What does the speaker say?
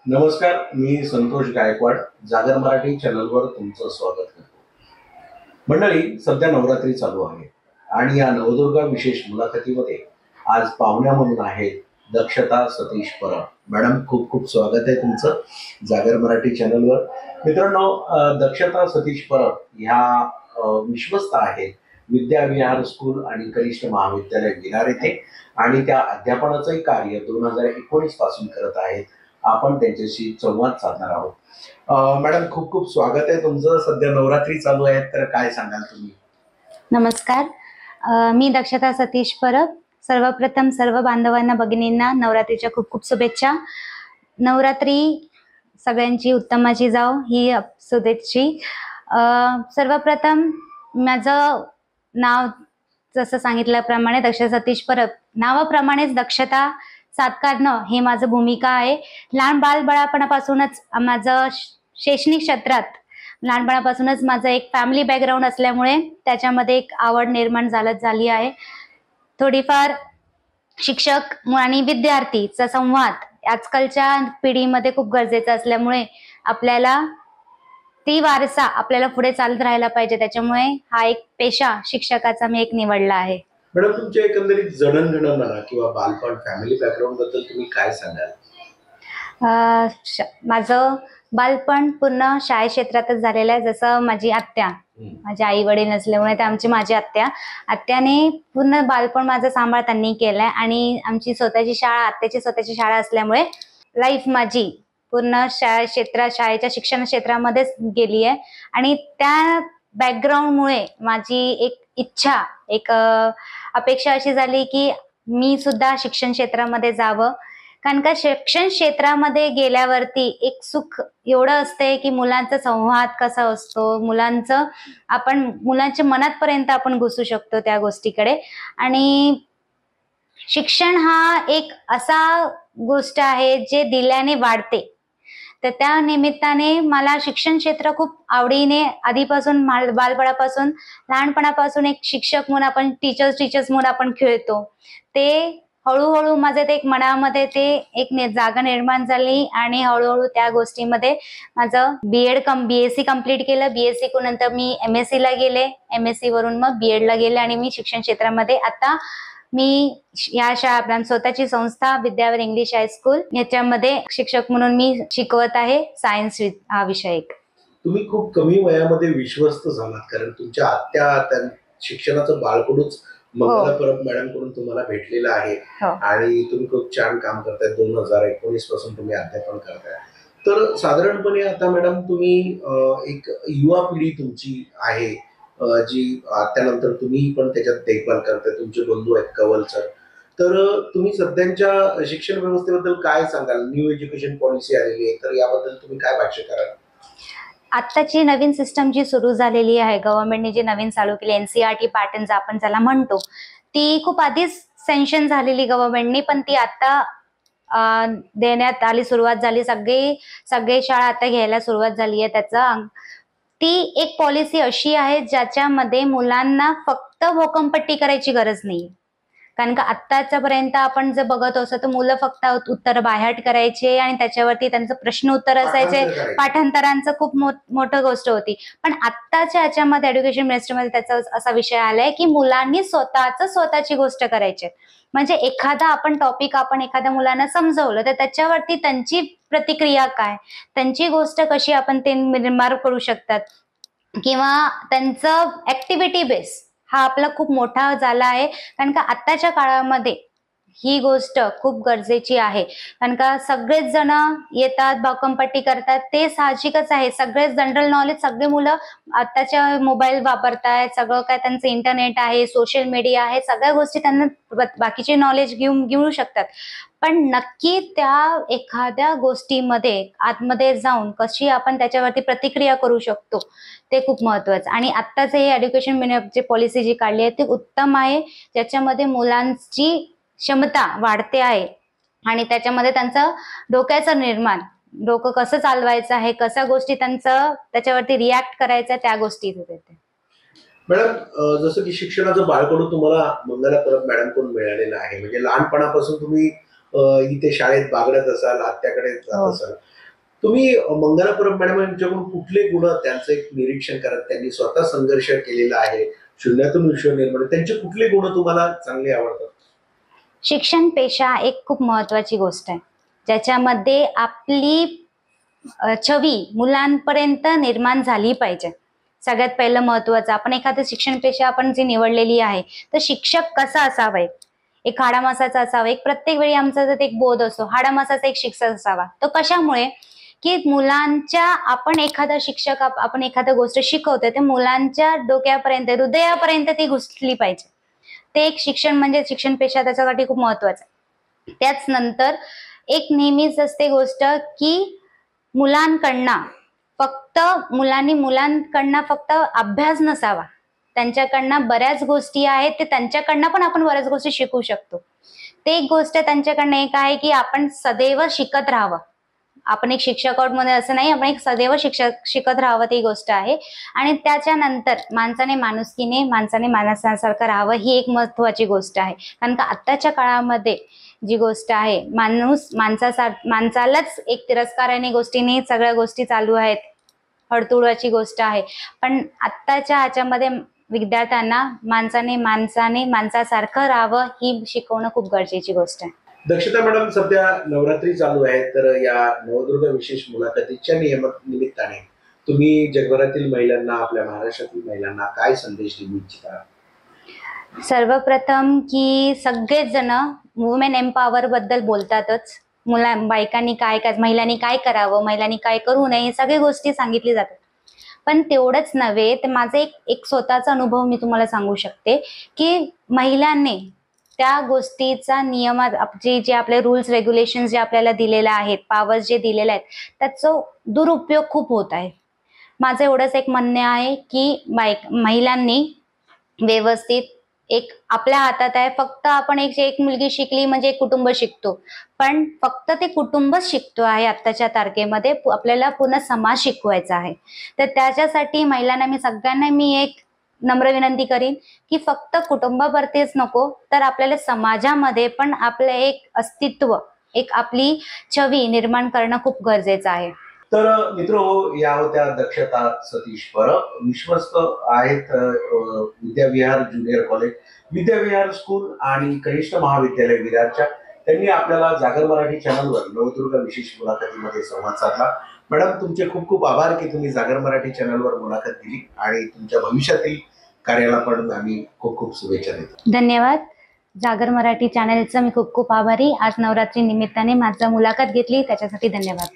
नमस्कार, मी संतोष गायकवाड. जागर मराठी चॅनलवर तुमचं स्वागत करतो. मंडळी, सध्या नवरात्री चालू आहे आणि या नवदुर्गा विशेष मुलाखतीमध्ये आज पाहुण्या म्हणून आहेत दक्षता सतीश परब. मॅडम, खूप खूप स्वागत आहे तुमचं जागर मराठी चॅनलवर. मित्रांनो, दक्षता सतीश परब ह्या विश्वस्त आहेत विद्याविहार स्कूल आणि कनिष्ठ महाविद्यालय विरार येथे आणि त्या अध्यापनाचंही कार्य 2019 पासून करत आहेत. आपण त्यांच्याशी संवाद साधणार आहोत. मॅडम, खूप खूप स्वागत आहे तुमचं. सध्या नवरात्री चालू आहे, तर काय सांगाल तुम्ही? नमस्कार, मी दक्षता सतीश परब. सर्वप्रथम सर्व बांधवांना भगिनींना नवरात्रीच्या खूप खूप शुभेच्छा. नवरात्री सगळ्यांची उत्तमाची जाओ ही शुभेच्छी. सर्वप्रथम माझं नाव जसं सांगितल्याप्रमाणे दक्षता सतीश परब, नावाप्रमाणेच दक्षता साकारणं हे माझं भूमिका आहे. लहान बालपणापासूनच माझं शैक्षणिक क्षेत्रात लहानपणापासूनच माझं एक फॅमिली बॅकग्राऊंड असल्यामुळे त्याच्यामध्ये एक आवड निर्माण झाली आहे. थोडीफार शिक्षक आणि विद्यार्थीचा संवाद आजकालच्या पिढीमध्ये खूप गरजेचा असल्यामुळे आपल्याला ती वारसा आपल्याला पुढे चालत राहायला पाहिजे. त्याच्यामुळे हा एक पेशा शिक्षकाचा मी एक निवडला आहे. मॅडम, तुमच्या एकंदरीत जडणघडण म्हणा किंवा बालपण फॅमिली बॅकग्राऊंड बद्दल तुम्ही काय सांगाल? माझं बालपण पूर्ण शाळे क्षेत्रातच झालेलं आहे. जसं माझी आत्या, माझे आई वडील नसल्यामुळे ते माझी आत्याने पूर्ण बालपण माझं सांभाळ त्यांनी केलंय आणि आमची स्वतःची शाळा, आत्याची स्वतःची शाळा असल्यामुळे लाईफ माझी पूर्ण शाळेच्या शिक्षण क्षेत्रामध्येच गेली आहे. आणि त्या बॅकग्राऊंडमुळे माझी एक इच्छा, एक अपेक्षा अशी झाली की मी सुद्धा शिक्षण क्षेत्रामध्ये जावं. कारण का शिक्षण क्षेत्रामध्ये गेल्यावरती एक सुख एवढं असते की मुलांचा संवाद कसा असतो, मुलांच्या मनातपर्यंत आपण घुसू शकतो त्या गोष्टीकडे. आणि शिक्षण हा एक असा गोष्ट आहे जे दिल्याने वाढते. तर त्या निमित्ताने मला शिक्षण क्षेत्र खूप आवडीने आधीपासून बालपणापासून लहानपणापासून एक शिक्षक म्हणून आपण टीचर्स म्हणून आपण खेळतो. ते हळूहळू माझे ते एक मनामध्ये ते एक जागा निर्माण झाली आणि हळूहळू त्या गोष्टीमध्ये माझं बीएससी कम्प्लीट केलं. बीएससी नंतर मी एमएससी ला गेले. एमएससी वरून मग बीएड ला गेले आणि मी शिक्षण क्षेत्रामध्ये आता मी या स्वतःची संस्था विद्याविहार इंग्लिश हायस्कूल याच्यामध्ये शिक्षक म्हणून मी शिकवत आहे. सायन्स हा विषय. तुम्ही खूप कमी वयामध्ये विश्वस्त झालात, कारण तुमच्या आत्या शिक्षणाचं बाळकडूच मंगला परब मॅडम कडून तुम्हाला भेटलेलं आहे आणि तुम्ही खूप छान काम करताय. 2019 पासून तुम्ही अध्यापन करताय. तर साधारणपणे आता मॅडम तुम्ही एक युवा पिढी तुमची आहे जी त्यानंतर तुम्ही पण त्याच्यात देखभाल करताय, तुमचे बंधू आहेत कवल सर. तर तुम्ही सध्याच्या शिक्षण व्यवस्थेबद्दल काय सांगाल? न्यू एज्युकेशन पॉलिसी आलेली आहे, तर याबद्दल तुम्ही काय भाष्य कराल? आत्ताची नवीन सिस्टम जी सुरू झालेली आहे, गव्हर्नमेंटने जी नवीन चालू केली एनसीईआरटी पॅटर्न आपण ज्याला म्हणतो, ती खूप आधीच सँक्शन झालेली गव्हर्नमेंटने, पण ती आता देण्यात आली, सुरुवात झाली. सगळे शाळा आता घ्यायला सुरुवात झाली आहे. ती एक पॉलिसी अशी आहे ज्याच्यामध्ये मुलांना फक्त भोकमपट्टी करायची गरज नाही. कारण का आत्ताच्यापर्यंत आपण जर बघत असतो तर मुलं फक्त उत्तर बायहाट करायचे आणि त्याच्यावरती त्यांचं प्रश्न उत्तर असायचे, पाठांतरांचं खूप मोठं गोष्ट होती. पण आत्ताच्या याच्यामध्ये एज्युकेशन मिनिस्टरमध्ये त्याचा असा विषय आलाय की मुलांनी स्वतःची गोष्ट करायची. म्हणजे एखादा आपण टॉपिक एखाद्या मुलांना समजवलं तर त्याच्यावरती त्यांची प्रतिक्रिया काय, त्यांची गोष्ट कशी आपण ते निर्माण करू शकतात किंवा त्यांचं ऍक्टिव्हिटी बेस हा आपला खूप मोठा झाला आहे. कारण का आत्ताच्या काळामध्ये ही गोष्ट खूप गरजेची आहे. कारण का सगळेच जण येतात, भोकमपट्टी करतात, ते साहजिकच आहे. सगळेच जनरल नॉलेज, सगळे मुलं आत्ताच्या मोबाईल वापरतायत, सगळं काय त्यांचं इंटरनेट आहे, सोशल मीडिया आहे, सगळ्या गोष्टी त्यांना बाकीचे नॉलेज घेऊ शकतात. पण नक्की त्या एखाद्या गोष्टीमध्ये आतमध्ये जाऊन कशी आपण त्याच्यावरती प्रतिक्रिया करू शकतो ते खूप महत्वाचं. आणि आत्ताचे हे एज्युकेशन जे पॉलिसी जी काढली आहे ती उत्तम आहे, ज्याच्यामध्ये मुलांची क्षमता वाढते आहे आणि त्याच्यामध्ये त्यांचं डोकं कसं चालवायचं आहे, कशा गोष्टी त्याच्यावरती रिॲक्ट करायचं त्या गोष्टी येते. मॅडम, जसं की शिक्षणाचं बाळकडून तुम्हाला मंगला परब मॅडम कडून मिळालेलं आहे, म्हणजे लहानपणापासून तुम्ही इथे शाळेत बागडत असाल, आत्याकडे जात असाल. तुम्ही मंगलापुरम मॅडम यांच्याकडून कुठले गुण, त्यांचं एक निरीक्षण करत, त्यांनी स्वतः संघर्ष केलेला आहे, शून्यातून विश्व निर्माण, त्यांचे कुठले गुण तुम्हाला चांगले आवडतात? शिक्षण पेशा एक खूप महत्वाची गोष्ट आहे, ज्याच्यामध्ये आपली छवी मुलांपर्यंत निर्माण झाली पाहिजे. सगळ्यात पहिलं महत्वाचं, आपण एखादं शिक्षण पेशा आपण जी निवडलेली आहे तर शिक्षक कसा असावा, एक हाडामासाचा असावा. एक प्रत्येक वेळी आमचा जर एक बोध असतो, हाडामासाचा एक शिक्षक असावा. तो कशामुळे की मुलांच्या, आपण एखादा शिक्षक, आपण एखादा गोष्ट शिकवतोय ते मुलांच्या डोक्यापर्यंत, हृदयापर्यंत ती घुसली पाहिजे. ते एक शिक्षण म्हणजे शिक्षण पेशा त्याच्यासाठी खूप महत्वाचं आहे. त्याच नंतर एक नेहमीच असते गोष्ट की मुलांकडनं फक्त अभ्यास नसावा, त्यांच्याकडनं बऱ्याच गोष्टी आहेत, ते त्यांच्याकडनं पण आपण बऱ्याच गोष्टी शिकू शकतो. ते एक गोष्ट त्यांच्याकडनं एक आहे की आपण सदैव शिकत राहावं. आपण एक शिक्षक आहोत मध्ये असं नाही, आपण एक सदैव शिकत राहावं, ती गोष्ट आहे. आणि त्याच्यानंतर माणसाने माणसासारखं राहावं, ही एक महत्वाची गोष्ट आहे. कारण का आत्ताच्या काळामध्ये जी गोष्ट आहे, माणसालाच एक तिरस्काराने गोष्टीने सगळ्या गोष्टी चालू आहेत, हडतुळाची गोष्ट आहे. पण आत्ताच्या ह्याच्यामध्ये विद्यार्थ्यांना माणसासारखं राहावं, ही शिकवणं खूप गरजेची गोष्ट आहे. दक्षता मॅडम, सध्या नवरात्री चालू आहे, तर या नवदुर्गा विशेष मुलाखतीच्या निमित्ताने तुम्ही जगभरातील महिलांना, आपल्या महाराष्ट्रातील महिलांना काय संदेश देऊ इच्छिता? सर्वप्रथम की सगळेच जण वुमेन एम्पॉवर बद्दल बोलतातच, बायकांनी काय महिलांनी काय करावं, महिलांनी काय करू नये, सगळ्या गोष्टी सांगितली जातात. पण तेवढंच नव्हे, तर माझा एक स्वतःचा अनुभव मी तुम्हाला सांगू शकते की महिलांनी त्या गोष्टीचा नियमात जे आपले रूल्स रेग्युलेशन जे आपल्याला दिलेले आहेत, पॉवर्स जे दिलेले आहेत, त्याचा दुरुपयोग खूप होत आहे. माझं एवढंच एक म्हणणं आहे की महिलांनी व्यवस्थित, एक आपल्या हातात आहे, फक्त आपण एक मुलगी शिकली म्हणजे एक कुटुंब शिकतो, पण फक्त ते कुटुंबच शिकतो आहे. आत्ताच्या तारखेमध्ये आपल्याला पूर्ण समाज शिकवायचा आहे. तर त्याच्यासाठी महिलांना, सगळ्यांना मी एक नम्र विनंती करीन की फक्त कुटुंबावरतीच नको, तर आपल्याला समाजामध्ये पण आपलं एक अस्तित्व, एक आपली छवी निर्माण करणं खूप गरजेचं आहे. तर मित्र, या होत्या दक्षता सतीश परब, विश्वस्त आहेत Vidyavihar junior college, Vidyavihar school आणि कनिष्ठ महाविद्यालय विरारच्या. त्यांनी आपल्याला जागर मराठी चॅनलवर नवदुर्गा विशेष मुलाखतीमध्ये संवाद साधला. मॅडम, तुमचे खूप खूप आभार की तुम्ही जागर मराठी चॅनलवर मुलाखत दिली, आणि तुमच्या भविष्यातील कार्याला पण आम्ही खूप खूप शुभेच्छा देतो. धन्यवाद. जागर मराठी चॅनलचं मी खूप खूप आभारी. आज नवरात्री निमित्ताने माझा मुलाखत घेतली, त्याच्यासाठी धन्यवाद.